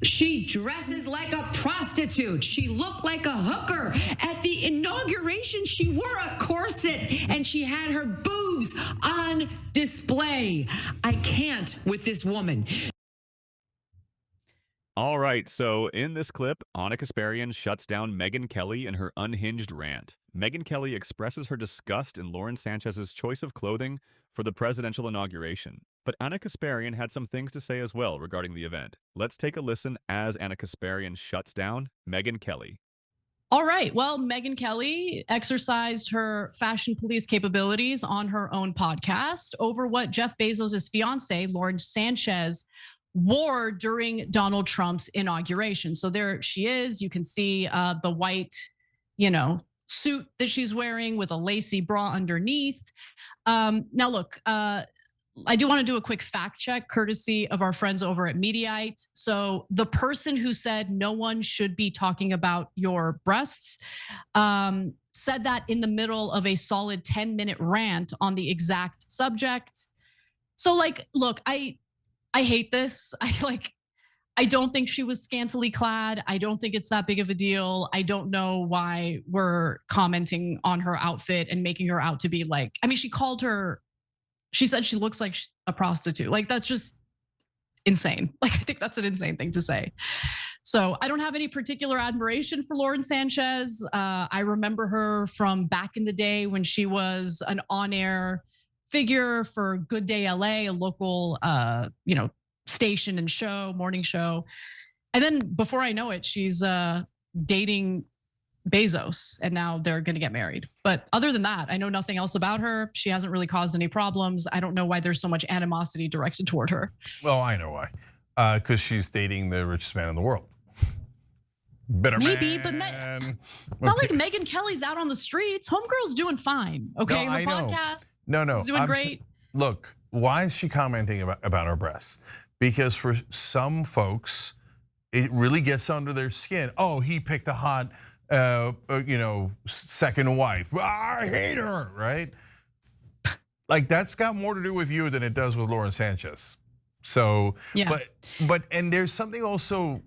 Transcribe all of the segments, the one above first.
She dresses like a prostitute. She looked like a hooker. At the inauguration, she wore a corset and she had her boobs on display. I can't with this woman. All right, so in this clip, Kasparian shuts down Megyn Kelly in her unhinged rant. Megyn Kelly expresses her disgust in Lauren Sanchez's choice of clothing for the presidential inauguration. But Kasparian had some things to say as well regarding the event. Let's take a listen as Kasparian shuts down Megyn Kelly. All right. Well, Megyn Kelly exercised her fashion police capabilities on her own podcast over what Jeff Bezos' fiance, Lauren Sanchez, wore during Donald Trump's inauguration. So there she is. You can see the white, suit that she's wearing with a lacy bra underneath. Now, look, I do want to do a quick fact check courtesy of our friends over at Mediaite. So the person who said no one should be talking about your breasts said that in the middle of a solid 10-minute rant on the exact subject. So look, I hate this. I don't think she was scantily clad. I don't think it's that big of a deal. I don't know why we're commenting on her outfit and making her out to be she said she looks like a prostitute. That's just insane. I think that's an insane thing to say. So I don't have any particular admiration for Lauren Sanchez. I remember her from back in the day when she was an on-air figure for Good Day LA, a local, station and show, morning show. And then before I know it, she's dating Bezos, and now they're going to get married. But other than that, I know nothing else about her. She hasn't really caused any problems. I don't know why there's so much animosity directed toward her. Well, I know why. Because she's dating the richest man in the world. Maybe, but it's not like Megyn Kelly's out on the streets. Homegirl's doing fine. Okay, no, her podcast. No, is doing great. Look, why is she commenting about her breasts? Because for some folks, it really gets under their skin. Oh, he picked a hot, second wife. I hate her, right? That's got more to do with you than it does with Lauren Sanchez. So, yeah. but there's something also.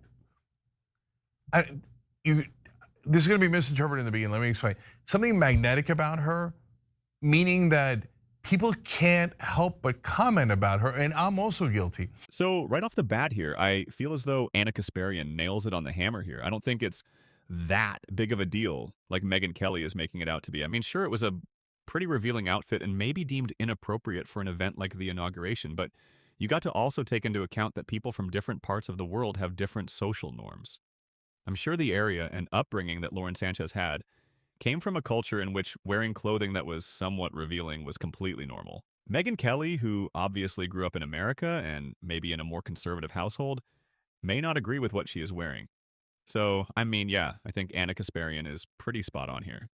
This is going to be misinterpreted in the beginning. Let me explain. Something magnetic about her, meaning that people can't help but comment about her, and I'm also guilty. So right off the bat here, I feel as though Kasparian nails it on the hammer here. I don't think it's that big of a deal like Megyn Kelly is making it out to be. I mean, sure, it was a pretty revealing outfit and maybe deemed inappropriate for an event like the inauguration, but you got to also take into account that people from different parts of the world have different social norms. I'm sure the area and upbringing that Lauren Sanchez had came from a culture in which wearing clothing that was somewhat revealing was completely normal. Megyn Kelly, who obviously grew up in America and maybe in a more conservative household, may not agree with what she is wearing. So, I mean, yeah, I think Kasparian is pretty spot on here.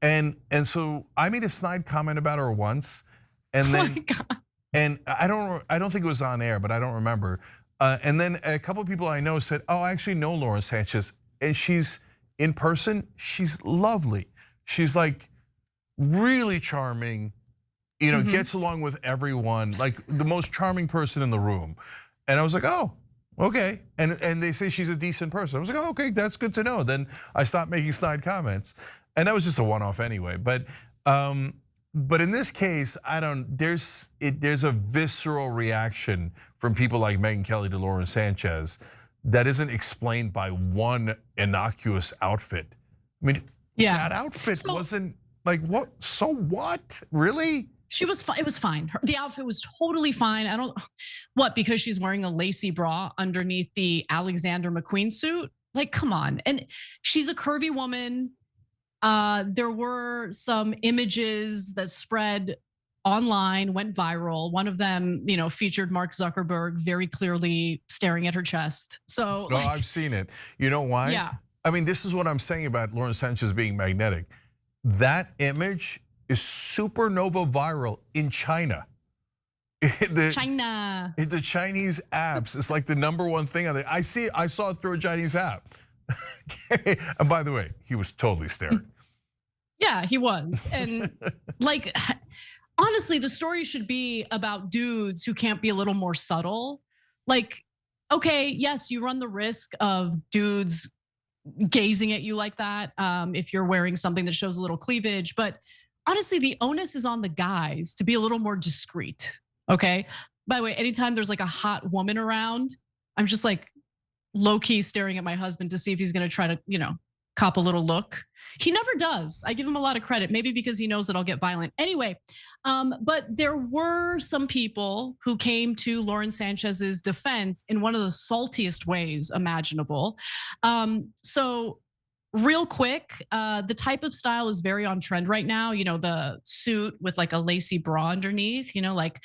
And so I made a snide comment about her once, and then and I don't think it was on air, but I don't remember. And then a couple of people I know said, "Oh, I actually know Lauren Sanchez, and she's in person. She's lovely. She's really charming. Gets along with everyone. Like the most charming person in the room." And I was like, "Oh, okay." And they say she's a decent person. I was like, "Oh, okay, that's good to know." Then I stopped making snide comments, and that was just a one-off anyway. But in this case, there's a visceral reaction from people like Megyn Kelly to Lauren Sanchez that isn't explained by one innocuous outfit. I mean, that outfit wasn't what? So what? Really? She was. It was fine. The outfit was totally fine. Because she's wearing a lacy bra underneath the Alexander McQueen suit. Come on. And she's a curvy woman. There were some images that spread online, went viral. One of them, featured Mark Zuckerberg very clearly staring at her chest. So, I've seen it. You know why? Yeah. I mean, this is what I'm saying about Lauren Sanchez being magnetic. That image is supernova viral in China. The Chinese apps is the number one thing on it. I saw it through a Chinese app. And by the way, he was totally staring. Yeah, he was. And honestly, the story should be about dudes who can't be a little more subtle. okay, yes, you run the risk of dudes gazing at you like that if you're wearing something that shows a little cleavage. But honestly, the onus is on the guys to be a little more discreet. Okay. By the way, anytime there's like a hot woman around, I'm just like low key staring at my husband to see if he's going to try to, cop a little look. He never does. I give him a lot of credit, maybe because he knows that I'll get violent. Anyway, but there were some people who came to Lauren Sanchez's defense in one of the saltiest ways imaginable. So real quick, the type of style is very on trend right now. The suit with like a lacy bra underneath, like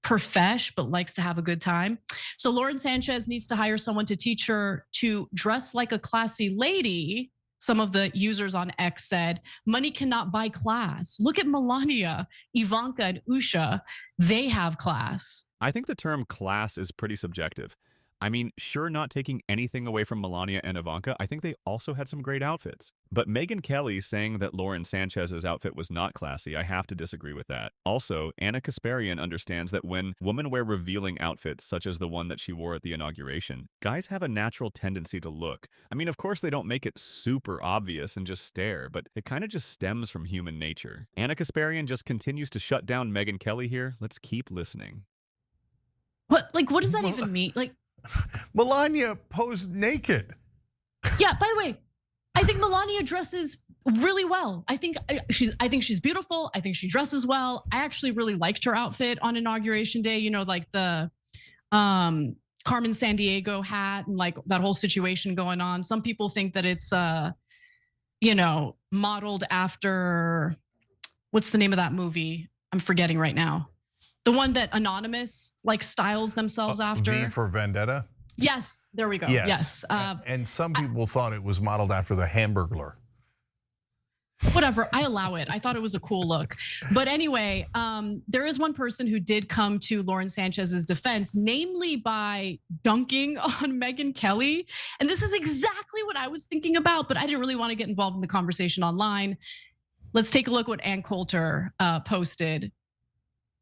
profesh, but likes to have a good time. So Lauren Sanchez needs to hire someone to teach her to dress like a classy lady. Some of the users on X said, money cannot buy class. Look at Melania, Ivanka, and Usha. They have class. I think the term class is pretty subjective. I mean, sure, not taking anything away from Melania and Ivanka, I think they also had some great outfits. But Megyn Kelly saying that Lauren Sanchez's outfit was not classy, I have to disagree with that. Also, Kasparian understands that when women wear revealing outfits, such as the one that she wore at the inauguration, guys have a natural tendency to look. I mean, of course, they don't make it super obvious and just stare, but it kind of just stems from human nature. Kasparian just continues to shut down Megyn Kelly here. Let's keep listening. What does that even mean? Melania posed naked. Yeah, by the way, I think Melania dresses really well. I think she's beautiful. I think she dresses well. I actually really liked her outfit on Inauguration Day, like the Carmen Sandiego hat and like that whole situation going on. Some people think that it's modeled after, what's the name of that movie? I'm forgetting right now. The one that Anonymous styles themselves after. V for Vendetta? Yes, there we go. Yes. And some people thought it was modeled after the Hamburglar. Whatever, I allow it. I thought it was a cool look. But anyway, there is one person who did come to Lauren Sanchez's defense, namely by dunking on Megyn Kelly. And this is exactly what I was thinking about, but I didn't really want to get involved in the conversation online. Let's take a look at what Ann Coulter posted.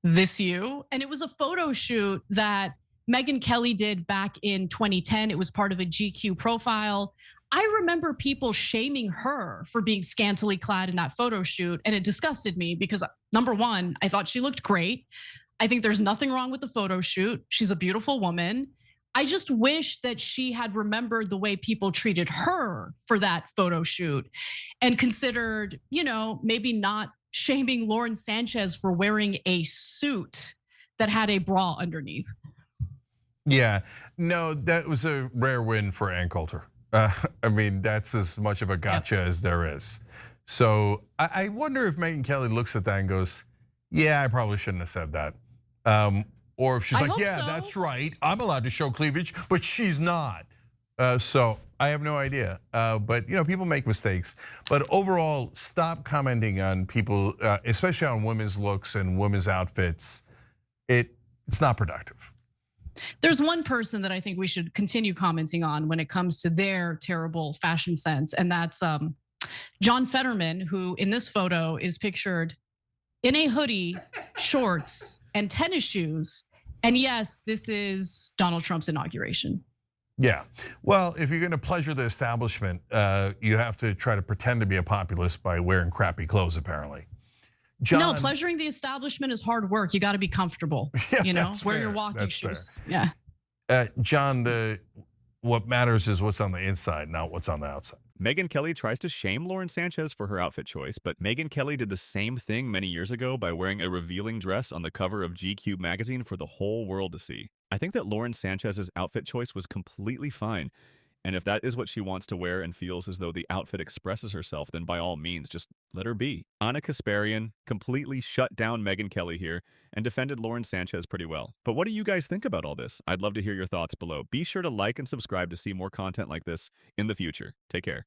This you, and it was a photo shoot that Megyn Kelly did back in 2010. It was part of a GQ profile. I remember people shaming her for being scantily clad in that photo shoot, and it disgusted me because number one, I thought she looked great. I think there's nothing wrong with the photo shoot. She's a beautiful woman. I just wish that she had remembered the way people treated her for that photo shoot and considered, maybe not shaming Lauren Sanchez for wearing a suit that had a bra underneath. Yeah, no, that was a rare win for Ann Coulter. I mean, that's as much of a gotcha as there is. So I wonder if Megyn Kelly looks at that and goes, yeah, I probably shouldn't have said that. Or if she's like, yeah, that's right. I'm allowed to show cleavage, but she's not. So I have no idea, but people make mistakes. But overall, stop commenting on people, especially on women's looks and women's outfits. It's not productive. There's one person that I think we should continue commenting on when it comes to their terrible fashion sense, and that's John Fetterman, who in this photo is pictured in a hoodie, shorts, and tennis shoes. And yes, this is Donald Trump's inauguration. Yeah, well, if you're gonna pleasure the establishment, you have to try to pretend to be a populist by wearing crappy clothes, apparently. John, no, pleasuring the establishment is hard work. You gotta be comfortable, wear your walking shoes. Fair. Yeah. John, what matters is what's on the inside, not what's on the outside. Megyn Kelly tries to shame Lauren Sanchez for her outfit choice, but Megyn Kelly did the same thing many years ago by wearing a revealing dress on the cover of GQ magazine for the whole world to see. I think that Lauren Sanchez's outfit choice was completely fine. And if that is what she wants to wear and feels as though the outfit expresses herself, then by all means, just let her be. Kasparian completely shut down Megyn Kelly here and defended Lauren Sanchez pretty well. But what do you guys think about all this? I'd love to hear your thoughts below. Be sure to like and subscribe to see more content like this in the future. Take care.